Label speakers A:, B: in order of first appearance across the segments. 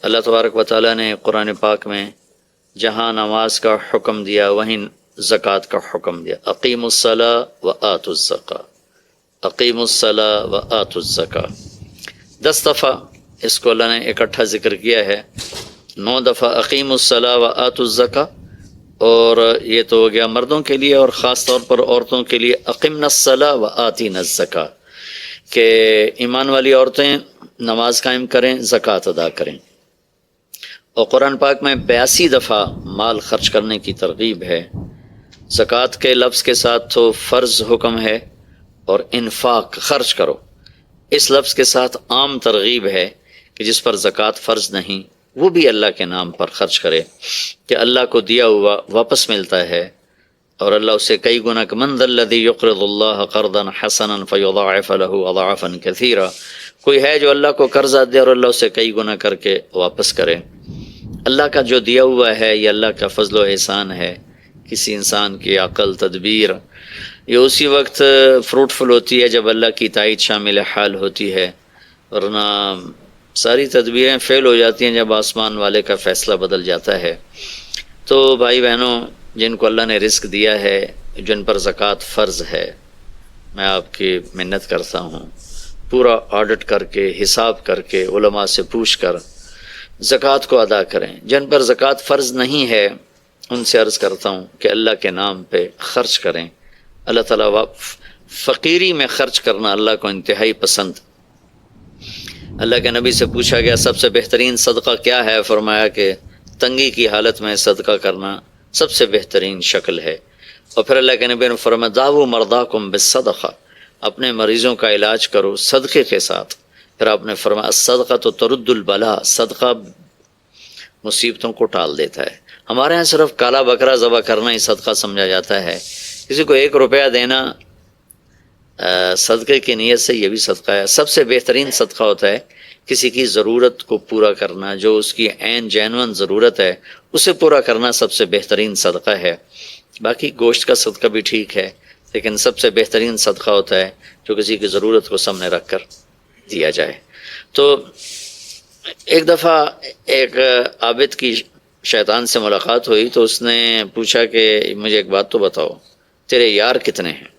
A: اللہ تبارک و تعالیٰ نے قرآن پاک میں جہاں نماز کا حکم دیا وہیں زکوٰۃ کا حکم دیا، اقیموا الصلاۃ و آتوا الزکاۃ، اقیموا الصلاۃ و آتوا الزکاۃ 10 دفعہ اس کو اللہ نے اکٹھا ذکر کیا ہے، 9 دفعہ اقیموا الصلاۃ و آتوا الزکاۃ، اور یہ تو ہو گیا مردوں کے لیے، اور خاص طور پر عورتوں کے لیے اقمنا الصلاۃ و آتینا الزکاۃ، کہ ایمان والی عورتیں نماز قائم کریں، زکوٰۃ ادا کریں۔ اور قرآن پاک میں 82 دفعہ مال خرچ کرنے کی ترغیب ہے۔ زکوٰۃ کے لفظ کے ساتھ تو فرض حکم ہے، اور انفاق خرچ کرو اس لفظ کے ساتھ عام ترغیب ہے کہ جس پر زکوٰۃ فرض نہیں وہ بھی اللہ کے نام پر خرچ کرے، کہ اللہ کو دیا ہوا واپس ملتا ہے، اور اللہ اسے کئی گنا کہ من ذا الذی یقرض اللہ قرضا حسنا فیضاعف له اضعافا کثیرا، کوئی ہے جو اللہ کو قرضہ دے اور اللہ اسے کئی گنا کر کے واپس کرے۔ اللہ کا جو دیا ہوا ہے یہ اللہ کا فضل و احسان ہے۔ کسی انسان کی عقل تدبیر یہ اسی وقت فروٹفل ہوتی ہے جب اللہ کی تائید شامل حال ہوتی ہے، ورنہ ساری تدبیریں فیل ہو جاتی ہیں جب آسمان والے کا فیصلہ بدل جاتا ہے۔ تو بھائی بہنوں، جن کو اللہ نے رزق دیا ہے، جن پر زکوٰۃ فرض ہے، میں آپ کی منت کرتا ہوں پورا آڈٹ کر کے، حساب کر کے، علماء سے پوچھ کر زکوٰۃ کو ادا کریں۔ جن پر زکوٰۃ فرض نہیں ہے ان سے عرض کرتا ہوں کہ اللہ کے نام پہ خرچ کریں۔ اللہ تعالیٰ فقیری میں خرچ کرنا اللہ کو انتہائی پسند۔ اللہ کے نبی سے پوچھا گیا سب سے بہترین صدقہ کیا ہے؟ فرمایا کہ تنگی کی حالت میں صدقہ کرنا سب سے بہترین شکل ہے۔ اور پھر اللہ کے نبی نے فرمایا دعوا مرضاکم بالصدقہ، اپنے مریضوں کا علاج کرو صدقے کے ساتھ۔ پھر آپ نے فرمایا الصدقہ تو ترد البلا، صدقہ مصیبتوں کو ٹال دیتا ہے۔ ہمارے ہاں صرف کالا بکرا ذبح کرنا ہی صدقہ سمجھا جاتا ہے، کسی کو 1 روپیہ دینا صدقے کی نیت سے یہ بھی صدقہ ہے۔ سب سے بہترین صدقہ ہوتا ہے کسی کی ضرورت کو پورا کرنا، جو اس کی عین جینون ضرورت ہے اسے پورا کرنا سب سے بہترین صدقہ ہے۔ باقی گوشت کا صدقہ بھی ٹھیک ہے، لیکن سب سے بہترین صدقہ ہوتا ہے جو کسی کی ضرورت کو سامنے رکھ کر دیا جائے۔ تو ایک دفعہ ایک عابد کی شیطان سے ملاقات ہوئی تو اس نے پوچھا کہ مجھے ایک بات تو بتاؤ، تیرے یار کتنے ہیں؟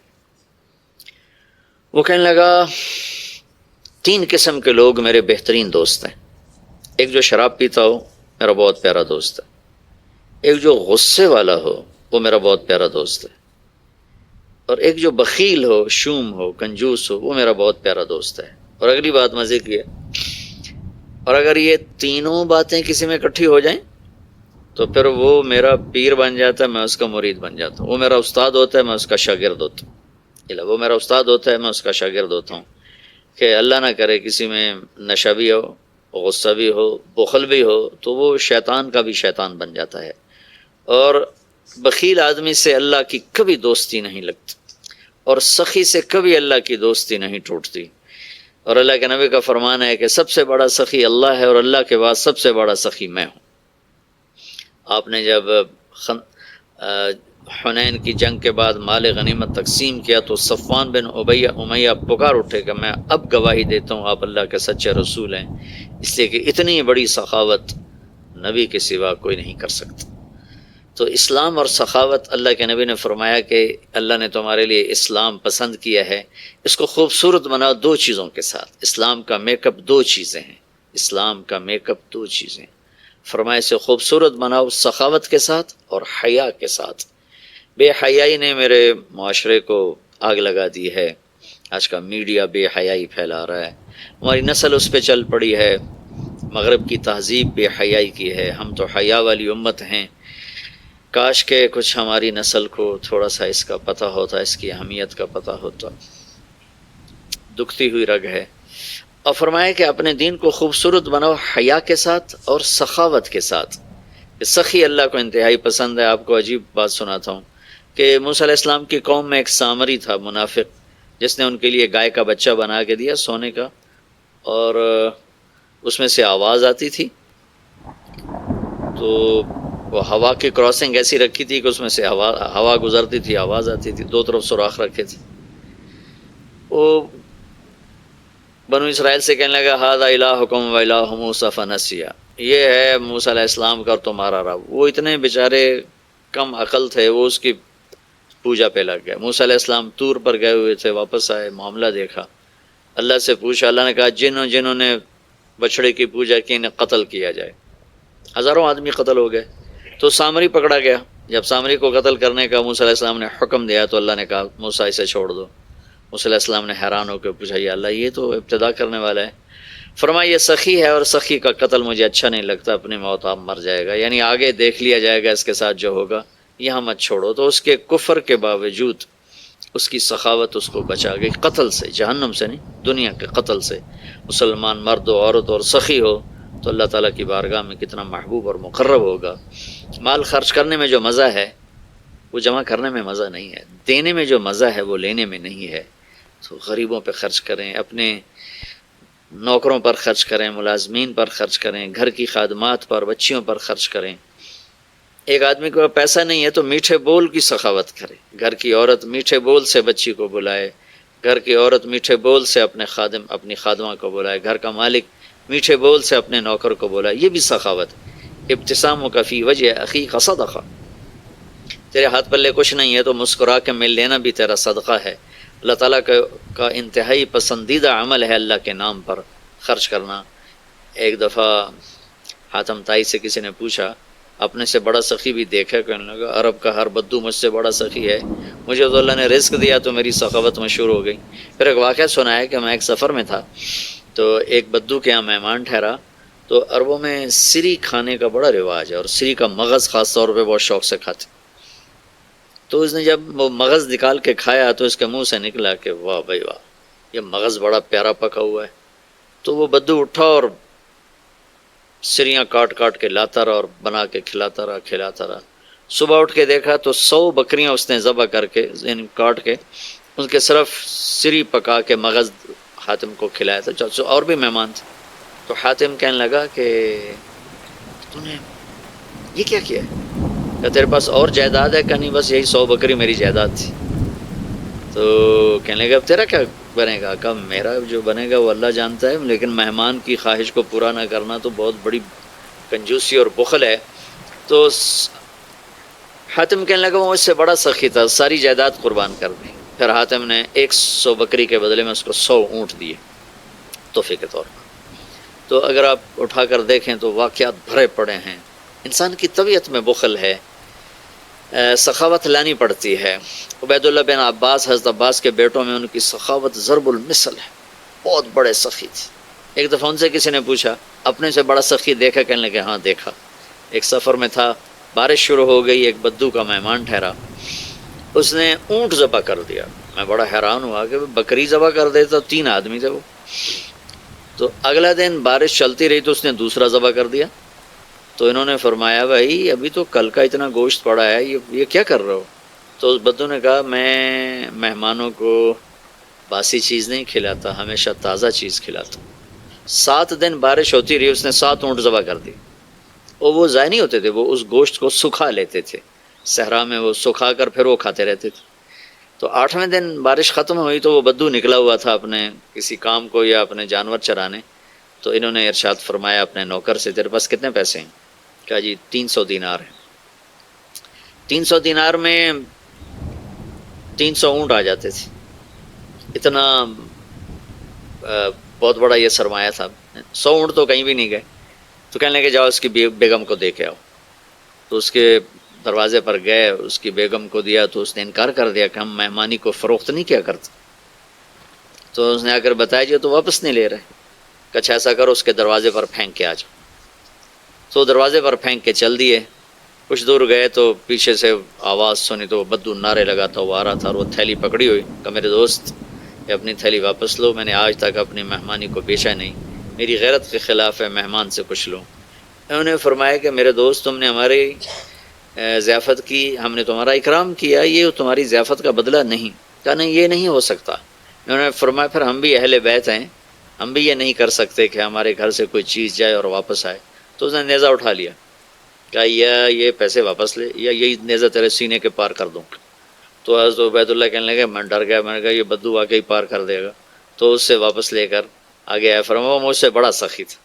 A: وہ کہنے لگا 3 قسم کے لوگ میرے بہترین دوست ہیں۔ ایک جو شراب پیتا ہو میرا بہت پیارا دوست ہے، ایک جو غصے والا ہو وہ میرا بہت پیارا دوست ہے، اور ایک جو بخیل ہو، شوم ہو، کنجوس ہو، وہ میرا بہت پیارا دوست ہے۔ اور اگلی بات مزے کی ہے، اور اگر یہ تینوں باتیں کسی میں اکٹھی ہو جائیں تو پھر وہ میرا پیر بن جاتا ہے، میں اس کا مرید بن جاتا ہوں۔ وہ میرا استاد ہوتا ہے، میں اس کا شاگرد ہوتا ہوں۔ وہ میرا استاد ہوتا ہے، میں اس کا شاگرد ہوتا ہوں۔ کہ اللہ نہ کرے کسی میں نشہ بھی ہو، غصہ بھی ہو، بخل بھی ہو، تو وہ شیطان کا بھی شیطان بن جاتا ہے۔ اور بخیل آدمی سے اللہ کی کبھی دوستی نہیں لگتی، اور سخی سے کبھی اللہ کی دوستی نہیں ٹوٹتی۔ اور اللہ کے نبی کا فرمان ہے کہ سب سے بڑا سخی اللہ ہے، اور اللہ کے بعد سب سے بڑا سخی میں ہوں۔ آپ نے جب حنین کی جنگ کے بعد مال غنیمت تقسیم کیا تو صفوان بن امیہ پکار اٹھے کہ میں اب گواہی دیتا ہوں آپ اللہ کے سچے رسول ہیں، اس لیے کہ اتنی بڑی سخاوت نبی کے سوا کوئی نہیں کر سکتا۔ تو اسلام اور سخاوت، اللہ کے نبی نے فرمایا کہ اللہ نے تمہارے لیے اسلام پسند کیا ہے، اس کو خوبصورت بناؤ 2 چیزوں کے ساتھ۔ اسلام کا میک اپ 2 چیزیں ہیں، اسلام کا میک اپ 2 چیزیں، فرمایا اسے خوبصورت بناؤ سخاوت کے ساتھ اور حیا کے ساتھ۔ بے حیائی نے میرے معاشرے کو آگ لگا دی ہے، آج کا میڈیا بے حیائی پھیلا رہا ہے، ہماری نسل اس پہ چل پڑی ہے، مغرب کی تہذیب بے حیائی کی ہے۔ ہم تو حیا والی امت ہیں، کاش کہ کچھ ہماری نسل کو تھوڑا سا اس کا پتہ ہوتا، اس کی اہمیت کا پتہ ہوتا۔ دکھتی ہوئی رگ ہے۔ اور فرمایا کہ اپنے دین کو خوبصورت بناؤ حیا کے ساتھ اور سخاوت کے ساتھ۔ سخی اللہ کو انتہائی پسند ہے۔ آپ کو عجیب بات سناتا ہوں کہ موسیٰ علیہ السلام کی قوم میں ایک سامری تھا، منافق، جس نے ان کے لیے گائے کا بچہ بنا کے دیا سونے کا، اور اس میں سے آواز آتی تھی، تو وہ ہوا کی کراسنگ ایسی رکھی تھی کہ اس میں سے ہوا گزرتی تھی، آواز آتی تھی، 2 طرف سوراخ رکھے تھے۔ بنو اسرائیل سے کہنے لگا ھذا الہکم و الہ موسیٰ فنسیٰ، یہ ہے موسیٰ علیہ السلام کا اور تمہارا رب۔ وہ اتنے بیچارے کم عقل تھے، وہ اس کی پوجا پہ لگ گئے۔ موسیٰ علیہ السلام طور پر گئے ہوئے تھے، واپس آئے، معاملہ دیکھا، اللہ سے پوچھا، اللہ نے کہا جنہوں نے بچڑے کی پوجا کی انہیں قتل کیا جائے۔ ہزاروں آدمی قتل ہو گئے، تو سامری پکڑا گیا۔ جب سامری کو قتل کرنے کا موسیٰ علیہ السلام نے حکم دیا تو اللہ نے کہا موسیٰ اسے چھوڑ دو۔ موسیٰ علیہ السلام نے حیران ہو کے پوچھا یا اللہ یہ تو ابتدا کرنے والا ہے۔ فرمایا یہ سخی ہے اور سخی کا قتل مجھے اچھا نہیں لگتا، اپنی موت آپ مر جائے گا، یعنی آگے دیکھ لیا جائے گا اس کے ساتھ جو ہوگا، یہاں مت چھوڑو۔ تو اس کے کفر کے باوجود اس کی سخاوت اس کو بچا گئی، قتل سے، جہنم سے نہیں، دنیا کے قتل سے۔ مسلمان مرد و عورت اور سخی ہو تو اللہ تعالیٰ کی بارگاہ میں کتنا محبوب اور مقرب ہوگا۔ مال خرچ کرنے میں جو مزہ ہے وہ جمع کرنے میں مزہ نہیں ہے، دینے میں جو مزہ ہے وہ لینے میں نہیں ہے۔ تو غریبوں پہ خرچ کریں، اپنے نوکروں پر خرچ کریں، ملازمین پر خرچ کریں، گھر کی خادمات پر، بچیوں پر خرچ کریں۔ ایک آدمی کو پیسہ نہیں ہے تو میٹھے بول کی سخاوت کرے، گھر کی عورت میٹھے بول سے بچی کو بلائے، گھر کی عورت میٹھے بول سے اپنی خادمہ کو بلائے، گھر کا مالک میٹھے بول سے اپنے نوکر کو بلائے، یہ بھی سخاوت۔ ابتسام کا فی وجہ اخی کا صدقہ، تیرے ہاتھ پلے کچھ نہیں ہے تو مسکرا کے مل لینا بھی تیرا صدقہ ہے۔ اللہ تعالیٰ کا انتہائی پسندیدہ عمل ہے اللہ کے نام پر خرچ کرنا۔ ایک دفعہ حاتم تائی سے کسی نے پوچھا اپنے سے بڑا سخی بھی دیکھا؟ کہنے لگا عرب کا ہر بدو مجھ سے بڑا سخی ہے، مجھے تو اللہ نے رزق دیا تو میری سخاوت مشہور ہو گئی۔ پھر ایک واقعہ سنا ہے کہ میں ایک سفر میں تھا تو ایک بدو کے یہاں مہمان ٹھہرا، تو عربوں میں سری کھانے کا بڑا رواج ہے اور سری کا مغز خاص طور پہ بہت شوق سے کھاتے۔ تو اس نے جب وہ مغز نکال کے کھایا تو اس کے منہ سے نکلا کہ واہ بھائی واہ، یہ مغز بڑا پیارا پکا ہوا ہے۔ تو وہ بدو اٹھا اور سریاں کاٹ کاٹ کے لاتا رہا اور بنا کے کھلاتا رہا۔ صبح اٹھ کے دیکھا تو 100 بکریاں اس نے ذبح کر کے یعنی کاٹ کے ان کے صرف سری پکا کے مغز حاتم کو کھلایا تھا، اور بھی مہمان تھے۔ تو حاتم کہنے لگا کہ تو نے یہ کیا کیا ہے؟ کہ تیرے پاس اور جائیداد ہے؟ کہ نہیں بس یہی 100 بکری میری جائیداد تھی۔ تو کہنے لگا اب تیرا کیا بنے گا؟ کہ میرا جو بنے گا وہ اللہ جانتا ہے، لیکن مہمان کی خواہش کو پورا نہ کرنا تو بہت بڑی کنجوسی اور بخل ہے۔ تو حاتم کہنے لگا وہ مجھ سے بڑا سخی تھا، ساری جائیداد قربان کر دی۔ پھر حاتم نے 100 بکری کے بدلے میں اس کو 100 اونٹ دیے تحفے کے طور پر۔ تو اگر آپ اٹھا کر دیکھیں تو واقعات بھرے پڑے ہیں۔ انسان کی طبیعت میں بخل ہے، سخاوت لانی پڑتی ہے۔ عبید اللہ بن عباس، حضرت عباس کے بیٹوں میں ان کی سخاوت ضرب المثل ہے، بہت بڑے سخی تھے۔ ایک دفعہ ان سے کسی نے پوچھا اپنے سے بڑا سخی دیکھا؟ کہنے لگے ہاں دیکھا۔ ایک سفر میں تھا، بارش شروع ہو گئی، ایک بدو کا مہمان ٹھہرا، اس نے اونٹ ذبح کر دیا۔ میں بڑا حیران ہوا کہ بکری ذبح کر دیتا، 3 آدمی تھے وہ۔ تو اگلا دن بارش چلتی رہی تو اس نے دوسرا ذبح کر دیا۔ تو انہوں نے فرمایا بھائی ابھی تو کل کا اتنا گوشت پڑا ہے، یہ کیا کر رہے ہو؟ تو اس بدو نے کہا میں مہمانوں کو باسی چیز نہیں کھلاتا، ہمیشہ تازہ چیز کھلاتا ہوں۔ 7 دن بارش ہوتی رہی، اس نے 7 اونٹ ذبح کر دی، اور وہ ضائع نہیں ہوتے تھے، وہ اس گوشت کو سکھا لیتے تھے صحرا میں، وہ سکھا کر پھر وہ کھاتے رہتے تھے۔ تو 8ویں دن بارش ختم ہوئی تو وہ بدو نکلا ہوا تھا اپنے کسی کام کو یا اپنے جانور چرانے۔ تو انہوں نے ارشاد فرمایا اپنے نوکر سے تیرے پاس کتنے پیسے ہیں؟ کہا جی 300 دینار ہیں۔ 300 دینار میں 300 اونٹ آ جاتے تھے، اتنا بہت بڑا یہ سرمایہ تھا۔ 100 اونٹ تو کہیں بھی نہیں گئے۔ تو کہنے لگے جاؤ اس کی بیگم کو دے کے آؤ۔ تو اس کے دروازے پر گئے، اس کی بیگم کو دیا تو اس نے انکار کر دیا کہ ہم مہمانی کو فروخت نہیں کیا کرتے۔ تو اس نے آ کر بتایا جی تو واپس نہیں لے رہے۔ کچھ ایسا کرو اس کے دروازے پر پھینک کے آ جاؤ۔ تو دروازے پر پھینک کے چل دیے۔ کچھ دور گئے تو پیچھے سے آواز سنی تو وہ بدو نعرے لگاتا ہوا آ رہا تھا، اور وہ تھیلی پکڑی ہوئی کہ میرے دوست یہ اپنی تھیلی واپس لو، میں نے آج تک اپنی مہمانی کو بیچا نہیں، میری غیرت کے خلاف ہے، مہمان سے کچھ لو۔ انہوں نے فرمایا کہ میرے دوست تم نے ہماری ضیافت کی، ہم نے تمہارا اکرام کیا، یہ تمہاری ضیافت کا بدلہ نہیں۔ کہا نہیں یہ نہیں ہو سکتا۔ انہوں نے فرمایا پھر ہم بھی اہل بیت ہیں، ہم بھی یہ نہیں کر سکتے کہ ہمارے گھر سے کوئی چیز جائے اور واپس آئے۔ تو اس نے نیزہ اٹھا لیا، کہا یا یہ پیسے واپس لے یا یہی نیزہ تیرے سینے کے پار کر دوں۔ تو حضرت عبید اللہ کہنے لگے میں ڈر گیا، میں نے کہا یہ بدو واقعی پار کر دے گا۔ تو اس سے واپس لے کر آگے ہے فرمایا مجھ سے بڑا سخی تھا.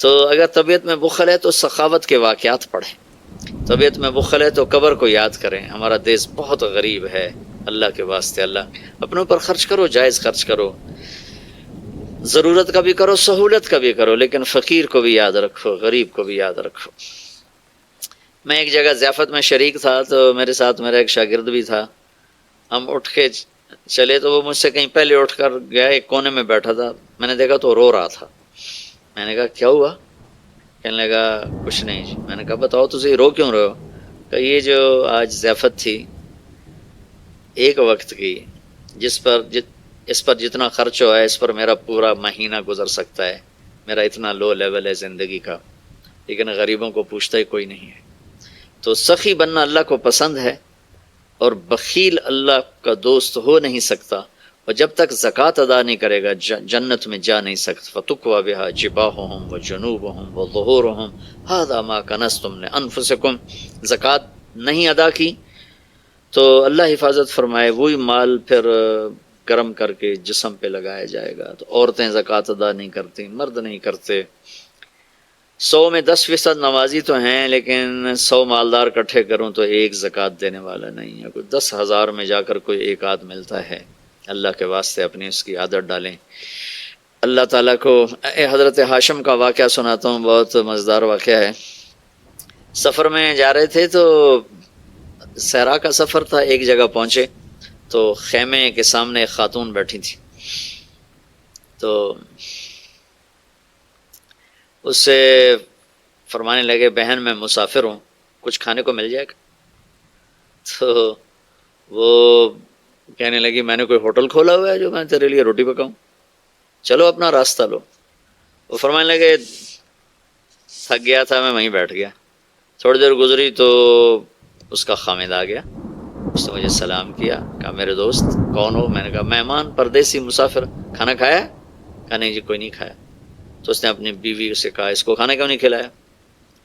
A: تو اگر طبیعت میں بخل ہے تو سخاوت کے واقعات پڑھیں. طبیعت میں بخل ہے تو قبر کو یاد کریں. ہمارا دیش بہت غریب ہے، اللہ کے واسطے اللہ اپنے اوپر خرچ کرو، جائز خرچ کرو، ضرورت کا بھی کرو، سہولت کا بھی کرو، لیکن فقیر کو بھی یاد رکھو، غریب کو بھی یاد رکھو. میں ایک جگہ ضیافت میں شریک تھا تو میرے ساتھ میرا ایک شاگرد بھی تھا. ہم اٹھ کے چلے تو وہ مجھ سے کہیں پہلے اٹھ کر گیا، ایک کونے میں بیٹھا تھا. میں نے دیکھا تو رو رہا تھا. میں نے کہا کیا ہوا؟ کہنے لگا کچھ نہیں جی. میں نے کہا بتاؤ تجھے رو کیوں رہے ہو؟ کہ یہ جو آج ضیافت تھی ایک وقت کی، اس پر جتنا خرچ ہوا ہے اس پر میرا پورا مہینہ گزر سکتا ہے. میرا اتنا لو لیول ہے زندگی کا، لیکن غریبوں کو پوچھتا ہی کوئی نہیں ہے. تو سخی بننا اللہ کو پسند ہے، اور بخیل اللہ کا دوست ہو نہیں سکتا، اور جب تک زکوٰۃ ادا نہیں کرے گا جنت میں جا نہیں سکتا. فَتُقْوَى بِهَا جِبَاهُهُمْ وَجُنُوبُهُمْ وَظُهُورُهُمْ هَذَا مَا كَنَزْتُمْ لِأَنفُسِكُمْ. زکوٰۃ نہیں ادا کی تو اللہ حفاظت فرمائے وہی مال پھر گرم کر کے جسم پہ لگایا جائے گا. تو عورتیں زکوٰۃ ادا نہیں کرتی، مرد نہیں کرتے. 100 میں 10% نمازی تو ہیں، لیکن 100 مالدار اکٹھے کروں تو ایک زکوٰۃ دینے والا نہیں ہے. کوئی 10,000 میں جا کر کوئی ایک آدھ ملتا ہے. اللہ کے واسطے اپنی اس کی عادت ڈالیں. اللہ تعالیٰ کو حضرت ہاشم کا واقعہ سناتا ہوں، بہت مزیدار واقعہ ہے. سفر میں جا رہے تھے تو صحرا کا سفر تھا. ایک جگہ پہنچے تو خیمے کے سامنے ایک خاتون بیٹھی تھی. تو اس سے فرمانے لگے بہن میں مسافر ہوں، کچھ کھانے کو مل جائے گا؟ تو وہ کہنے لگی میں نے کوئی ہوٹل کھولا ہوا ہے جو میں تیرے لیے روٹی پکاؤں، چلو اپنا راستہ لو. وہ فرمانے لگے تھک گیا تھا میں وہیں بیٹھ گیا. تھوڑی دیر گزری تو اس کا خامد آ گیا. اس نے مجھے سلام کیا، کہا میرے دوست کون ہو؟ میں نے کہا مہمان پردیسی مسافر. کھانا کھایا؟ کہا نہیں جی کوئی نہیں کھایا. تو اس نے اپنی بیوی سے کہا اس کو کھانا کیوں نہیں کھلایا؟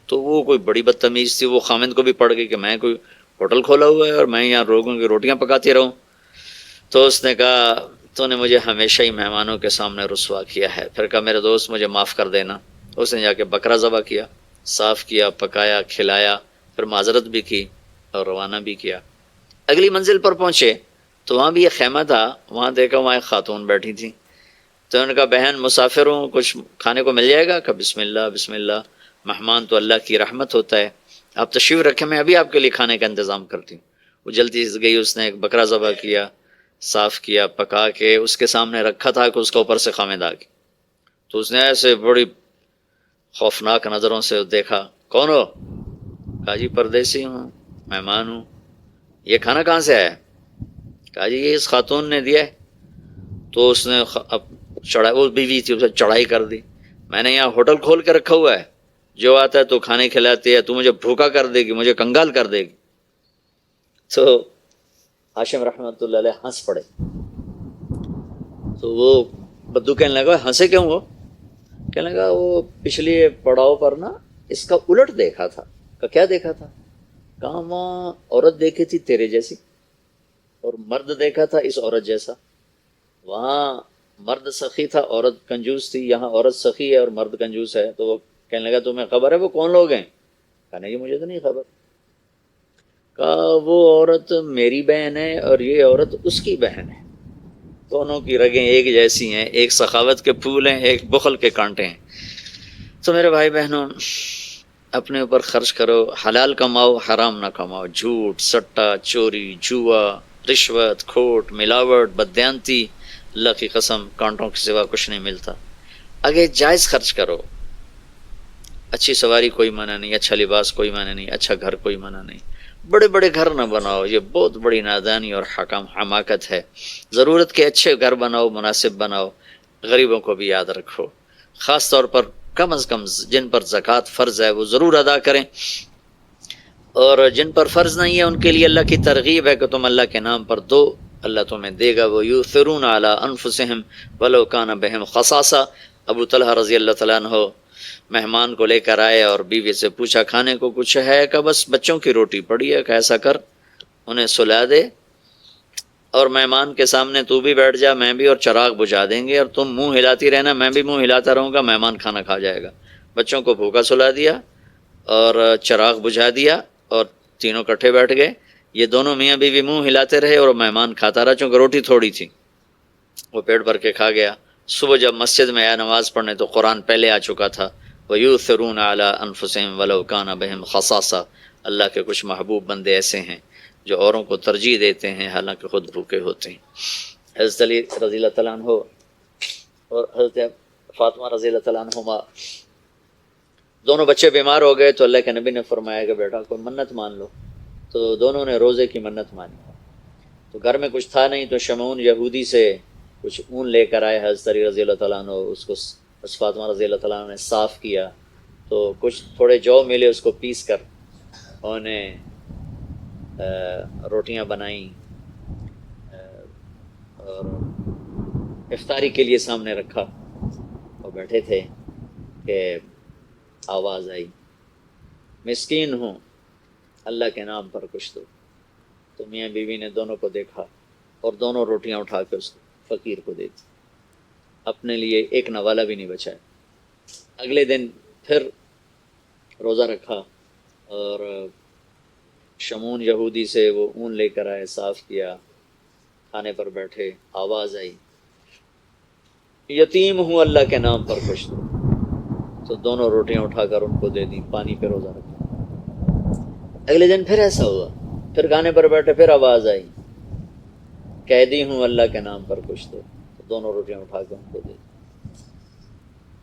A: تو وہ کوئی بڑی بدتمیز تھی، وہ خامد کو بھی پڑ گئی کہ میں کوئی ہوٹل کھولا ہوا ہے اور میں یہاں لوگوں کی روٹیاں پکاتی رہوں. تو اس نے کہا تو نے مجھے ہمیشہ ہی مہمانوں کے سامنے رسوا کیا ہے. پھر کہا میرے دوست مجھے معاف کر دینا. اس نے جا کے بکرا ذبح کیا، صاف کیا، پکایا، کھلایا، پھر معذرت بھی کی اور روانہ بھی کیا. اگلی منزل پر پہنچے تو وہاں بھی ایک خیمہ تھا. وہاں دیکھا وہاں ایک خاتون بیٹھی تھی. تو انہوں نے کہا بہن مسافر ہوں، کچھ کھانے کو مل جائے گا؟ کہ بسم اللہ بسم اللہ، مہمان تو اللہ کی رحمت ہوتا ہے، آپ تشریف رکھیں، میں ابھی آپ کے لیے کھانے کا انتظام کرتی ہوں. وہ جلدی سے گئی، اس نے ایک بکرا ذبح کیا، صاف کیا، پکا کے اس کے سامنے رکھا تھا کہ اس کا اوپر سے خامد آ گئی. تو اس نے ایسے بڑی خوفناک نظروں سے دیکھا. کون ہو؟ کہا جی پردیسی ہوں، مہمان ہوں. یہ کھانا کہاں سے آیا؟ کہا جی یہ اس خاتون نے دیا ہے. تو اس نے وہ بیوی تھی، اسے چڑھائی کر دی. میں نے یہاں ہوٹل کھول کے رکھا ہوا ہے، جو آتا ہے تو کھانے کھلاتی ہے، تو مجھے بھوکا کر دے گی، مجھے کنگال کر دے گی. تو ہاشم رحمۃ اللہ علیہ ہنس پڑے. تو وہ بدو کہنے لگا ہنسے کیوں ہو؟ کہنے لگا وہ پچھلی پڑاؤ پر نا اس کا الٹ دیکھا تھا. کہ کیا دیکھا تھا؟ کہاں وہاں عورت دیکھی تھی تیرے جیسی، اور مرد دیکھا تھا اس عورت جیسا. وہاں مرد سخی تھا، عورت کنجوس تھی. یہاں عورت سخی ہے اور مرد کنجوس ہے. تو وہ کہنے لگا تمہیں خبر ہے وہ کون لوگ ہیں؟ کہا نہیں مجھے تو نہیں خبر. کہا وہ عورت میری بہن ہے اور یہ عورت اس کی بہن ہے، دونوں کی رگیں ایک جیسی ہیں، ایک سخاوت کے پھول ہیں، ایک بخل کے کانٹے ہیں. تو میرے بھائی بہنوں اپنے اوپر خرچ کرو، حلال کماؤ، حرام نہ کماؤ. جھوٹ، سٹا، چوری، جوا، رشوت، کھوٹ، ملاوٹ، بددیانتی، اللہ کی قسم کانٹوں کے سوا کچھ نہیں ملتا. آگے جائز خرچ کرو. اچھی سواری کوئی منع نہیں، اچھا لباس کوئی منع نہیں، اچھا گھر کوئی منع نہیں. بڑے بڑے گھر نہ بناؤ، یہ بہت بڑی نادانی اور حماقت ہے. ضرورت کے اچھے گھر بناؤ، مناسب بناؤ. غریبوں کو بھی یاد رکھو، خاص طور پر کم از کم جن پر زکوٰۃ فرض ہے وہ ضرور ادا کریں، اور جن پر فرض نہیں ہے ان کے لیے اللہ کی ترغیب ہے کہ تم اللہ کے نام پر دو، اللہ تمہیں دے گا. وَيُؤْثِرُونَ عَلَىٰ أَنفُسِهِمْ وَلَوْ كَانَ بِهِمْ خَصَاصَةٌ. ابو طلحہ رضی اللہ تعالیٰ عنہ مہمان کو لے کر آئے اور بیوی سے پوچھا کھانے کو کچھ ہے؟ کہ بس بچوں کی روٹی پڑی ہے. کہ ایسا کر انہیں سلا دے اور مہمان کے سامنے تو بھی بیٹھ جا، میں بھی، اور چراغ بجھا دیں گے، اور تم منہ ہلاتی رہنا، میں بھی منہ ہلاتا رہوں گا، مہمان کھانا کھا جائے گا۔ بچوں کو بھوکا سلا دیا اور چراغ بجھا دیا اور تینوں کٹھے بیٹھ گئے۔ یہ دونوں میاں بیوی منہ ہلاتے رہے اور مہمان کھاتا رہا، چونکہ روٹی تھوڑی تھی، وہ پیٹ بھر کے کھا گیا۔ صبح جب مسجد میں آیا نماز پڑھنے تو قرآن پہلے آ چکا تھا، وَيُؤْثِرُونَ عَلَىٰ أَنفُسِهِمْ وَلَوْ كَانَ بِهِمْ خَصَاصَةٌ۔ اللہ کے کچھ محبوب بندے ایسے ہیں جو اوروں کو ترجیح دیتے ہیں حالانکہ خود بھوکے ہوتے ہیں۔ حضرت علی رضی اللہ تعالیٰ عنہ اور حضرت فاطمہ رضی اللہ تعالیٰ عنہما دونوں بچے بیمار ہو گئے تو اللہ کے نبی نے فرمایا کہ بیٹا کوئی منت مان لو، تو دونوں نے روزے کی منت مانی۔ تو گھر میں کچھ تھا نہیں تو شمعون یہودی سے کچھ اون لے کر آئے حضرت علی رضی اللہ تعالیٰ عنہ، اس کو حضرت فاطمہ رضی اللہ تعالیٰ عنہ نے صاف کیا، تو کچھ تھوڑے جو ملے اس کو پیس کر انہیں روٹیاں بنائیں اور افطاری کے لیے سامنے رکھا، اور بیٹھے تھے کہ آواز آئی، مسکین ہوں اللہ کے نام پر کچھ دو۔ تو میاں بیوی نے دونوں کو دیکھا اور دونوں روٹیاں اٹھا کے اس فقیر کو دے دی، اپنے لیے ایک نوالا بھی نہیں بچایا۔ اگلے دن پھر روزہ رکھا اور شمعون یہودی سے وہ اون لے کر آئے، صاف کیا، کھانے پر بیٹھے، آواز آئی، یتیم ہوں اللہ کے نام پر کچھ دو۔ تو دونوں روٹیاں اٹھا کر ان کو دے دی، پانی پہ روزہ رکھا۔ اگلے دن پھر ایسا ہوا، پھر کھانے پر بیٹھے، پھر آواز آئی، قیدی ہوں اللہ کے نام پر کچھ دو۔ تو دونوں روٹیاں اٹھا کے ان کو دے دی۔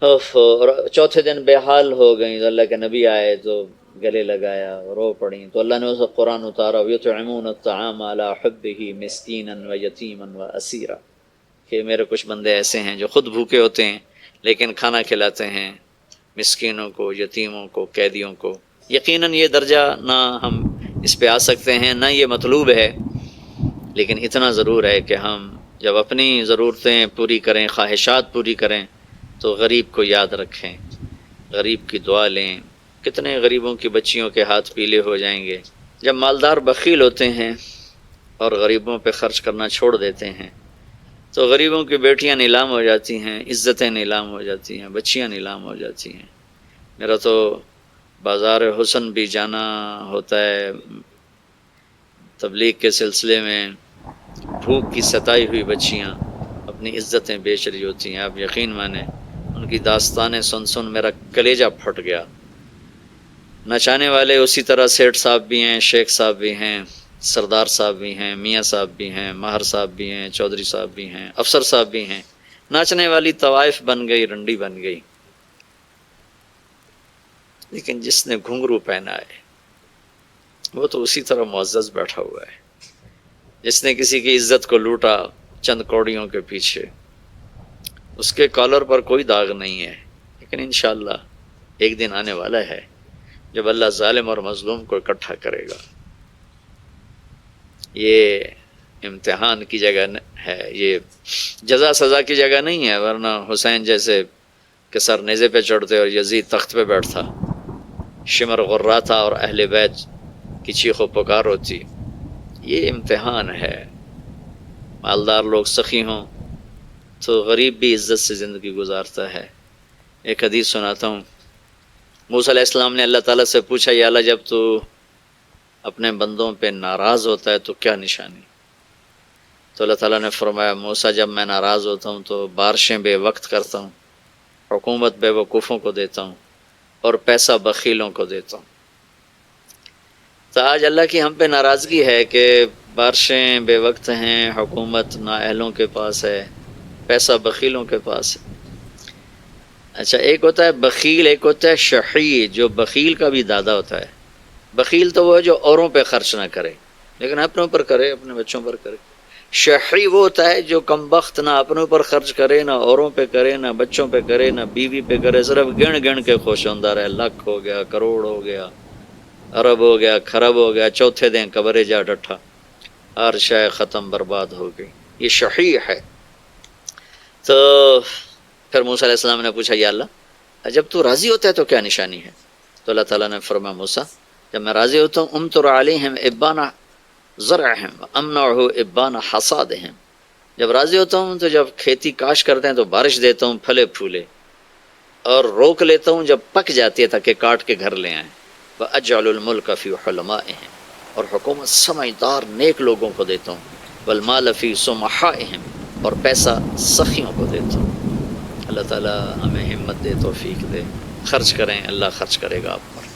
A: اور چوتھے دن بے حال ہو گئیں تو اللہ کے نبی آئے تو گلے لگایا، رو پڑیں، تو اللہ نے اسے قرآن اتارا، یطعمون الطعام علی حبہ مسکینا ویتیما واسیرا، کہ میرے کچھ بندے ایسے ہیں جو خود بھوکے ہوتے ہیں لیکن کھانا کھلاتے ہیں مسکینوں کو، یتیموں کو، قیدیوں کو۔ یقیناً یہ درجہ نہ ہم اس پہ آ سکتے ہیں، نہ یہ مطلوب ہے، لیکن اتنا ضرور ہے کہ ہم جب اپنی ضرورتیں پوری کریں، خواہشات پوری کریں، تو غریب کو یاد رکھیں، غریب کی دعا لیں۔ کتنے غریبوں کی بچیوں کے ہاتھ پیلے ہو جائیں گے۔ جب مالدار بخیل ہوتے ہیں اور غریبوں پہ خرچ کرنا چھوڑ دیتے ہیں تو غریبوں کی بیٹیاں نیلام ہو جاتی ہیں، عزتیں نیلام ہو جاتی ہیں، بچیاں نیلام ہو جاتی ہیں۔ میرا تو بازار حسن بھی جانا ہوتا ہے تبلیغ کے سلسلے میں، بھوک کی ستائی ہوئی بچیاں اپنی عزتیں بیچ رہی ہوتی ہیں۔ آپ یقین مانیں ان کی داستانیں سن سن میرا کلیجہ پھٹ گیا۔ نچانے والے اسی طرح سیٹھ صاحب بھی ہیں، شیخ صاحب بھی ہیں، سردار صاحب بھی ہیں، میاں صاحب بھی ہیں، ماہر صاحب بھی ہیں، چودھری صاحب بھی ہیں، افسر صاحب بھی ہیں۔ ناچنے والی طوائف بن گئی، رنڈی بن گئی، لیکن جس نے گھنگرو پہنا ہے وہ تو اسی طرح معزز بیٹھا ہوا ہے۔ جس نے کسی کی عزت کو لوٹا چند کوڑیوں کے پیچھے، اس کے کالر پر کوئی داغ نہیں ہے، لیکن انشاءاللہ ایک دن آنے والا ہے جب اللہ ظالم اور مظلوم کو اکٹھا کرے گا۔ یہ امتحان کی جگہ ہے، یہ جزا سزا کی جگہ نہیں ہے، ورنہ حسین جیسے کہ سر نیزے پہ چڑھتے اور یزید تخت پہ بیٹھتا، شمر غراتا اور اہل بیت کی چیخ و پکار ہوتی۔ یہ امتحان ہے۔ مالدار لوگ سخی ہوں تو غریب بھی عزت سے زندگی گزارتا ہے۔ ایک حدیث سناتا ہوں۔ موسیٰ علیہ السلام نے اللہ تعالیٰ سے پوچھا، یا اللہ جب تو اپنے بندوں پہ ناراض ہوتا ہے تو کیا نشانی؟ تو اللہ تعالیٰ نے فرمایا، موسیٰ جب میں ناراض ہوتا ہوں تو بارشیں بے وقت کرتا ہوں، حکومت بے وقوفوں کو دیتا ہوں، اور پیسہ بخیلوں کو دیتا ہوں۔ تو آج اللہ کی ہم پہ ناراضگی ہے کہ بارشیں بے وقت ہیں، حکومت نااہلوں کے پاس ہے، پیسہ بخیلوں کے پاس ہے۔ اچھا، ایک ہوتا ہے بخیل، ایک ہوتا ہے شحیح، جو بخیل کا بھی دادا ہوتا ہے۔ بخیل تو وہ ہے جو اوروں پہ خرچ نہ کرے لیکن اپنے اوپر کرے، اپنے بچوں پر کرے۔ شحیح وہ ہوتا ہے جو کم بخت نہ اپنے اوپر خرچ کرے، نہ اوروں پہ کرے، نہ بچوں پہ کرے، نہ بیوی پہ کرے، صرف گن گن کے خوش ہوتا رہے۔ لاکھ ہو گیا، کروڑ ہو گیا، ارب ہو گیا، خرب ہو گیا، چوتھے دن قبرے جا ڈٹھا، ہر شے ختم، برباد ہو گئی۔ یہ شحیح ہے۔ تو پھر موسیٰ علیہ السلام نے پوچھا، یا اللہ جب تو راضی ہوتا ہے تو کیا نشانی ہے؟ تو اللہ تعالیٰ نے فرمایا، موسیٰ جب میں راضی ہوتا ہوں امطر علیہم ابانا زرعہم امنعہ ابان حصادہم، جب راضی ہوتا ہوں تو جب کھیتی کاش کرتے ہیں تو بارش دیتا ہوں پھلے پھولے، اور روک لیتا ہوں جب پک جاتی ہے تاکہ کاٹ کے گھر لے آئیں۔ وَأَجْعَلُ الْمُلْكَ فِي حُلَمَائِهِمْ، اور حکومت سمجھدار نیک لوگوں کو دیتا ہوں، وَالْمَالَ فِي سُمَحَائِهِمْ، اور پیسہ سخیوں کو دیتا ہوں۔ اللہ تعالی ہمیں ہمت دے، توفیق دے، خرچ کریں، اللہ خرچ کرے گا آپ پر۔